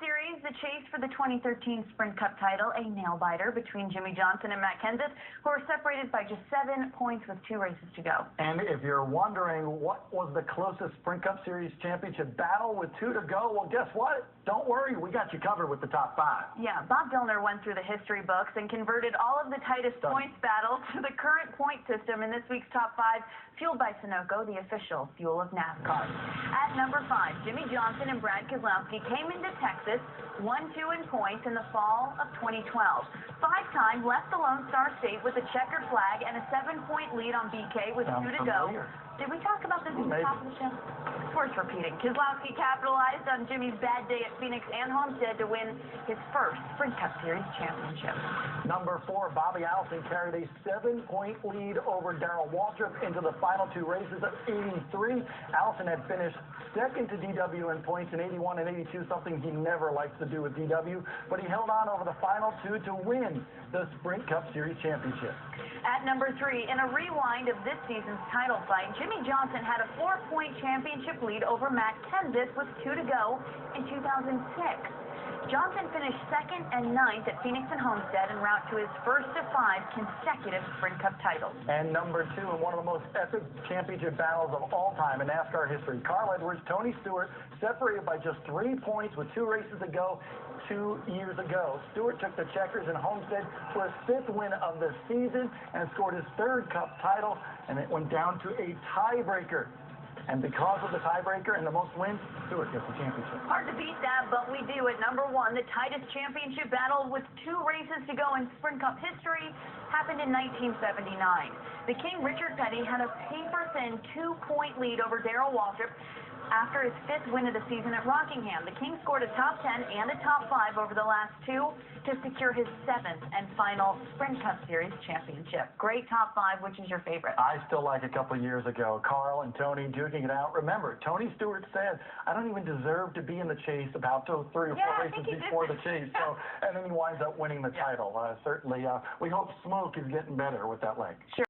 Series, the chase for the 2013 Sprint Cup title, a nail-biter between Jimmie Johnson and Matt Kenseth, who are separated by just 7 points with 2 races to go. And if you're wondering what was the closest Sprint Cup Series championship battle with 2 to go, well, guess what? Don't worry, we got you covered with the top 5. Yeah, Bob Dillner went through the history books and converted all of the tightest points battles to the current point system in this week's top 5, fueled by Sunoco, the official fuel of NASCAR. At number 5, Jimmie Johnson and Brad Keselowski came into Texas 1-2 in points in the fall of 2012. 5-time left the Lone Star State with a checkered flag and a 7-point lead on BK with 2 to go. Did we talk about this at the top of the show? It's worth repeating. Keselowski capitalized on Jimmie's bad day at Phoenix and Homestead to win his first Sprint Cup Series championship. Number 4, Bobby Allison carried a 7-point lead over Darrell Waltrip into the final 2 races of 83. Allison had finished second to DW in points in 81 and 82, something he never likes to do with DW, but he held on over the final 2 to win the Sprint Cup Series championship. At number 3, in a rewind of this season's title fight, Jimmie Johnson had a 4-point championship lead over Matt Kenseth with 2 to go in 2006. Johnson finished 2nd and 9th at Phoenix and Homestead en route to his first of 5 consecutive Sprint Cup titles. And number 2, in one of the most epic championship battles of all time in NASCAR history, Carl Edwards, Tony Stewart separated by just 3 points with 2 races to go 2 years ago. Stewart took the checkers in Homestead for his 5th win of the season and scored his 3rd Cup title, and it went down to a tiebreaker. And because of the tiebreaker and the most wins, Stewart gets the championship. Hard to beat that, but we do. At number 1, the tightest championship battle with 2 races to go in Sprint Cup history happened in 1979. The King, Richard Petty, had a paper-thin 2-point lead over Darrell Waltrip after his 5th win of the season at Rockingham. The King scored a top 10 and a top 5 over the last 2 to secure his 7th and final Sprint Cup Series championship. Great top 5. Which is your favorite? I still like a couple of years ago, Carl and Tony duking it out. Remember, Tony Stewart said, I don't even deserve to be in the chase about 3 or 4 races before the chase. So, and then he winds up winning the title. Certainly, we hope Smoke is getting better with that leg. Sure.